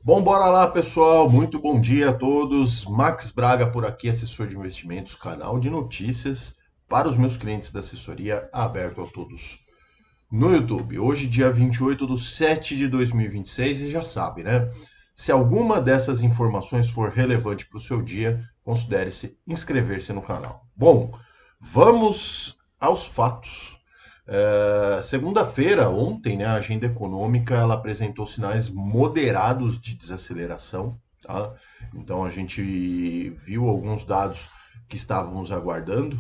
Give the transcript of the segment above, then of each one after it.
Bom, bora lá, pessoal. Muito bom dia a todos. Max Braga por aqui, assessor de investimentos, canal de notícias para os meus clientes da assessoria, aberto a todos no YouTube. Hoje, dia 28/7/2026, e já sabe, né? Se alguma dessas informações for relevante para o seu dia, considere-se inscrever-se no canal. Bom, vamos aos fatos. Segunda-feira, ontem, né, a agenda econômica ela apresentou sinais moderados de desaceleração. Tá? Então a gente viu alguns dados que estávamos aguardando.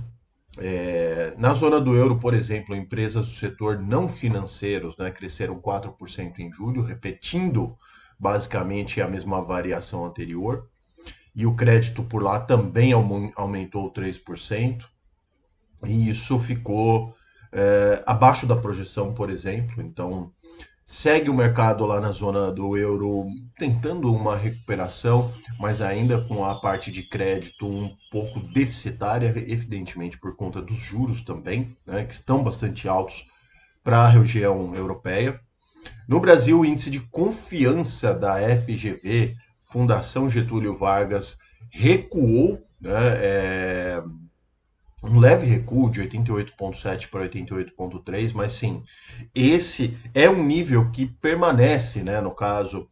Na zona do euro, por exemplo, empresas do setor não financeiros, né, cresceram 4% em julho, repetindo basicamente a mesma variação anterior. E o crédito por lá também aumentou 3%. E isso ficou abaixo da projeção, por exemplo. Então, segue o mercado lá na zona do euro tentando uma recuperação, mas ainda com a parte de crédito um pouco deficitária, evidentemente por conta dos juros também, né, que estão bastante altos para a região europeia. No Brasil, o índice de confiança da FGV, Fundação Getúlio Vargas, recuou, né, um leve recuo de 88,7 para 88,3, mas sim, esse é um nível que permanece, né, no caso,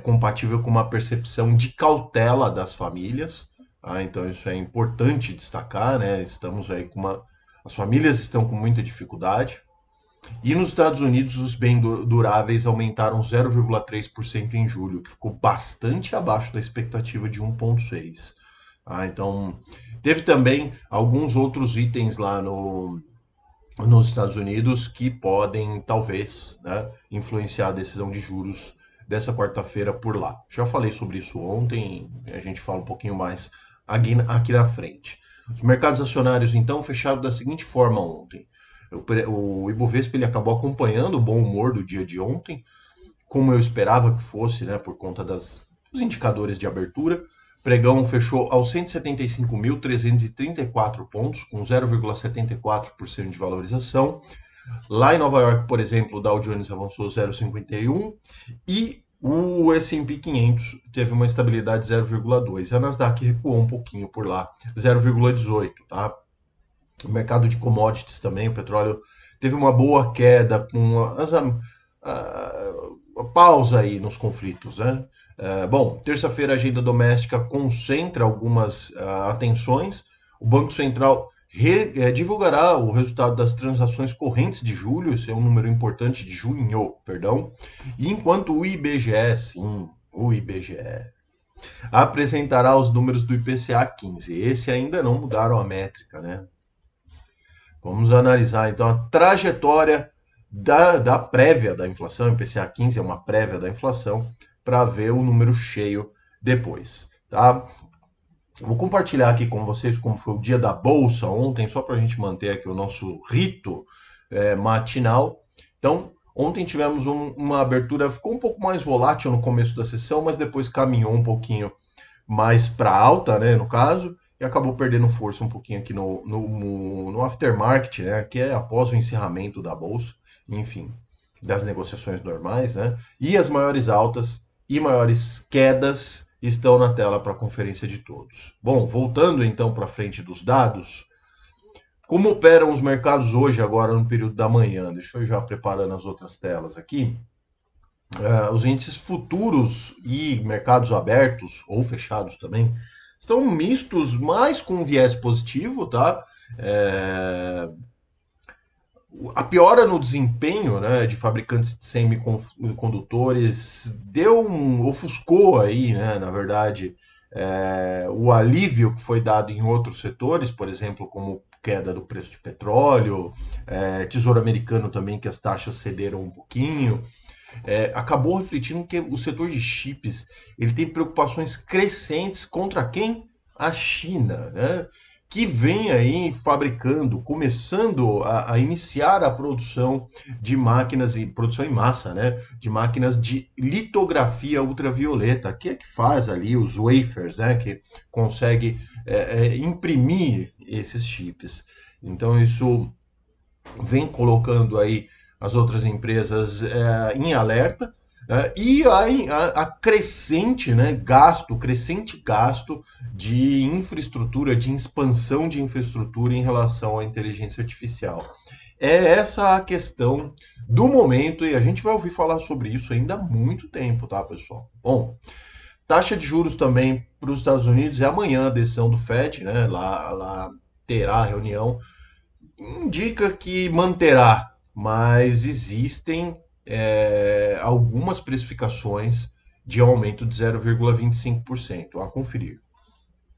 compatível com uma percepção de cautela das famílias. Tá? Então isso é importante destacar, né? Estamos aí com uma, as famílias estão com muita dificuldade. E nos Estados Unidos os bens duráveis aumentaram 0,3% em julho, que ficou bastante abaixo da expectativa de 1,6. Então, teve também alguns outros itens lá nos Estados Unidos que podem, talvez, né, influenciar a decisão de juros dessa quarta-feira por lá. Já falei sobre isso ontem, a gente fala um pouquinho mais aqui na frente. Os mercados acionários, então, fecharam da seguinte forma ontem. O Ibovespa ele acabou acompanhando o bom humor do dia de ontem, como eu esperava que fosse, né, por conta dos indicadores de abertura. Pregão fechou aos 175.334 pontos, com 0,74% de valorização. Lá em Nova York, por exemplo, o Dow Jones avançou 0,51 e o S&P 500 teve uma estabilidade de 0,2. A Nasdaq recuou um pouquinho por lá, 0,18, tá? O mercado de commodities também, o petróleo teve uma boa queda com a pausa aí nos conflitos, né? Bom, terça-feira a agenda doméstica concentra algumas atenções. O Banco Central divulgará o resultado das transações correntes de julho, esse é um número importante de junho, perdão. E enquanto o IBGE, sim, o IBGE, apresentará os números do IPCA 15. Esse ainda não mudaram a métrica, né? Vamos analisar então a trajetória da prévia da inflação. O IPCA 15 é uma prévia da inflação para ver o número cheio depois, tá? Vou compartilhar aqui com vocês como foi o dia da bolsa ontem, só para a gente manter aqui o nosso rito matinal. Então, ontem tivemos uma abertura, ficou um pouco mais volátil no começo da sessão, mas depois caminhou um pouquinho mais para alta, né, no caso, e acabou perdendo força um pouquinho aqui no aftermarket, né, que é após o encerramento da bolsa, enfim, das negociações normais, né, e as maiores altas e maiores quedas estão na tela para a conferência de todos. Bom, voltando então para frente dos dados, como operam os mercados hoje, agora no período da manhã? Deixa eu já preparando as outras telas aqui. Os índices futuros e mercados abertos ou fechados também estão mistos, mais com um viés positivo, tá? É, a piora no desempenho, né, de fabricantes de semicondutores ofuscou aí, né, na verdade, o alívio que foi dado em outros setores, por exemplo, como queda do preço de petróleo, Tesouro Americano também, que as taxas cederam um pouquinho. Acabou refletindo que o setor de chips ele tem preocupações crescentes contra quem? A China, né? Que vem aí fabricando, começando a iniciar a produção de máquinas, e produção em massa, né? De máquinas de litografia ultravioleta, que é que faz ali os wafers, né? Que consegue imprimir esses chips. Então isso vem colocando aí as outras empresas em alerta. E a crescente, né, crescente gasto de infraestrutura, de expansão de infraestrutura em relação à inteligência artificial. É essa a questão do momento e a gente vai ouvir falar sobre isso ainda há muito tempo, tá, pessoal? Bom, taxa de juros também para os Estados Unidos é amanhã a decisão do Fed, né? Lá terá a reunião. Indica que manterá, mas existem algumas precificações de aumento de 0,25%. A conferir.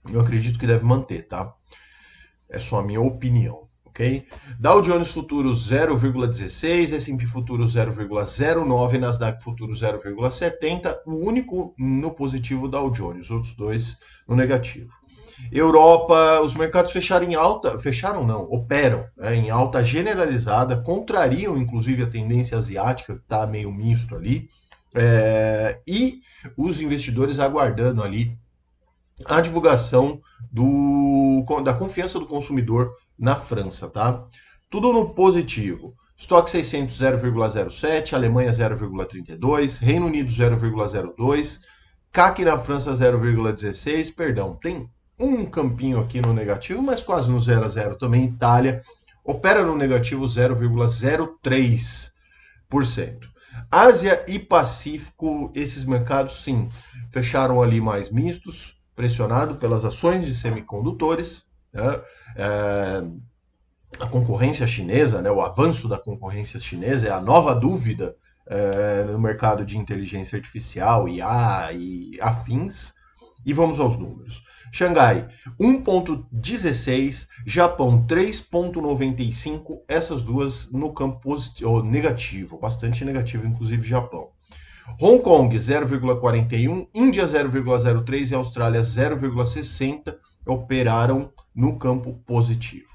Eu acredito que deve manter, tá? É só a minha opinião, ok? Dow Jones Futuro 0,16, S&P Futuro 0,09, Nasdaq Futuro 0,70, o único no positivo Dow Jones, os outros dois no negativo. Europa, os mercados fecharam em alta, fecharam não, operam, né, em alta generalizada, contrariam inclusive a tendência asiática, que está meio misto ali, e os investidores aguardando ali a divulgação da confiança do consumidor na França, tá? Tudo no positivo. Estoque 600 0,07, Alemanha 0,32, Reino Unido 0,02, CAC na França 0,16, perdão, tem um campinho aqui no negativo, mas quase no 0 a 0 também. Itália opera no negativo 0,03%. Ásia e Pacífico, esses mercados sim, fecharam ali mais mistos, pressionado pelas ações de semicondutores, né? A concorrência chinesa, né? O avanço da concorrência chinesa é a nova dúvida no mercado de inteligência artificial, IA e afins. E vamos aos números. Xangai 1,16, Japão 3,95, essas duas no campo positivo, negativo, bastante negativo, inclusive Japão. Hong Kong 0,41, Índia 0,03 e Austrália 0,60 operaram no campo positivo.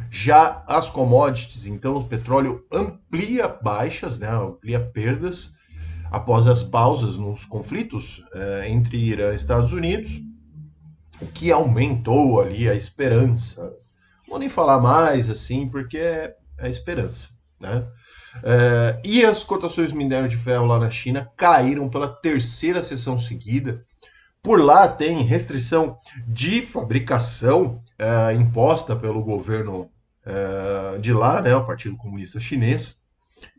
Já as commodities, então, o petróleo amplia baixas, né, amplia perdas, após as pausas nos conflitos entre Irã e Estados Unidos, o que aumentou ali a esperança. Não vou nem falar mais assim, porque é a esperança, né? E as cotações de minério de ferro lá na China caíram pela terceira sessão seguida. Por lá tem restrição de fabricação imposta pelo governo de lá, né, o Partido Comunista Chinês,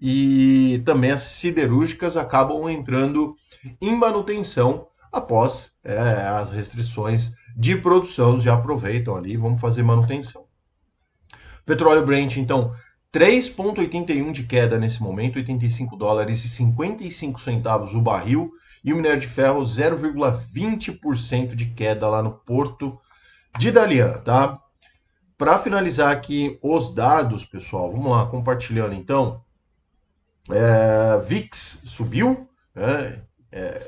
e também as siderúrgicas acabam entrando em manutenção após as restrições de produção, já aproveitam ali, vamos fazer manutenção. Petróleo Brent, então, 3,81 de queda nesse momento, 85 dólares e 55 centavos o barril, e o minério de ferro 0,20% de queda lá no porto de Dalian, tá? Para finalizar aqui os dados, pessoal, vamos lá, compartilhando então. VIX subiu, né?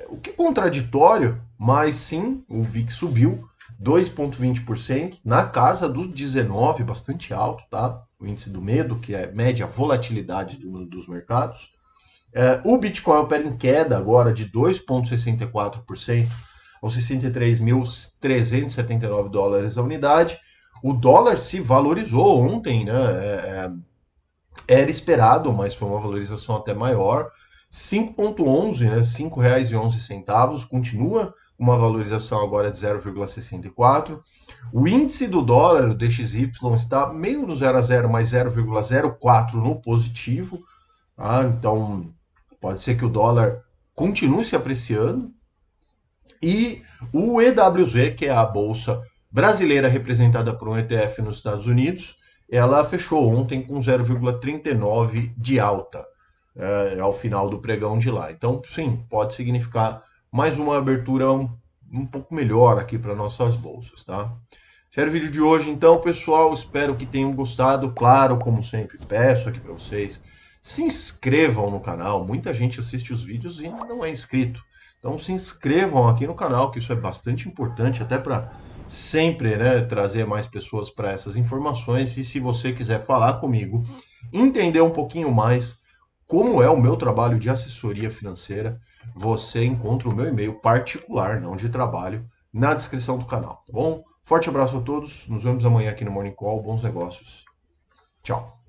O que é contraditório, mas sim, o VIX subiu 2,20%, na casa dos 19, bastante alto, tá? O índice do medo, que mede a volatilidade dos mercados. O Bitcoin opera em queda agora de 2,64% aos 63.379 dólares a unidade. O dólar se valorizou ontem, né? Era esperado, mas foi uma valorização até maior. 5,11, né? R$ 5,11, continua com uma valorização agora de 0,64. O índice do dólar, o DXY, está meio no 0 a 0, mas 0,04 no positivo. Então, pode ser que o dólar continue se apreciando. E o EWZ, que é a bolsa brasileira representada por um ETF nos Estados Unidos, ela fechou ontem com 0,39 de alta ao final do pregão de lá. Então, sim, pode significar mais uma abertura um pouco melhor aqui para nossas bolsas, tá? Esse era o vídeo de hoje, então, pessoal. Espero que tenham gostado. Claro, como sempre, peço aqui para vocês, se inscrevam no canal. Muita gente assiste os vídeos e não é inscrito. Então, se inscrevam aqui no canal, que isso é bastante importante, até para sempre, né, trazer mais pessoas para essas informações. E se você quiser falar comigo, entender um pouquinho mais como é o meu trabalho de assessoria financeira, você encontra o meu e-mail particular, não de trabalho, na descrição do canal, tá bom? Forte abraço a todos, nos vemos amanhã aqui no Morning Call, bons negócios. Tchau.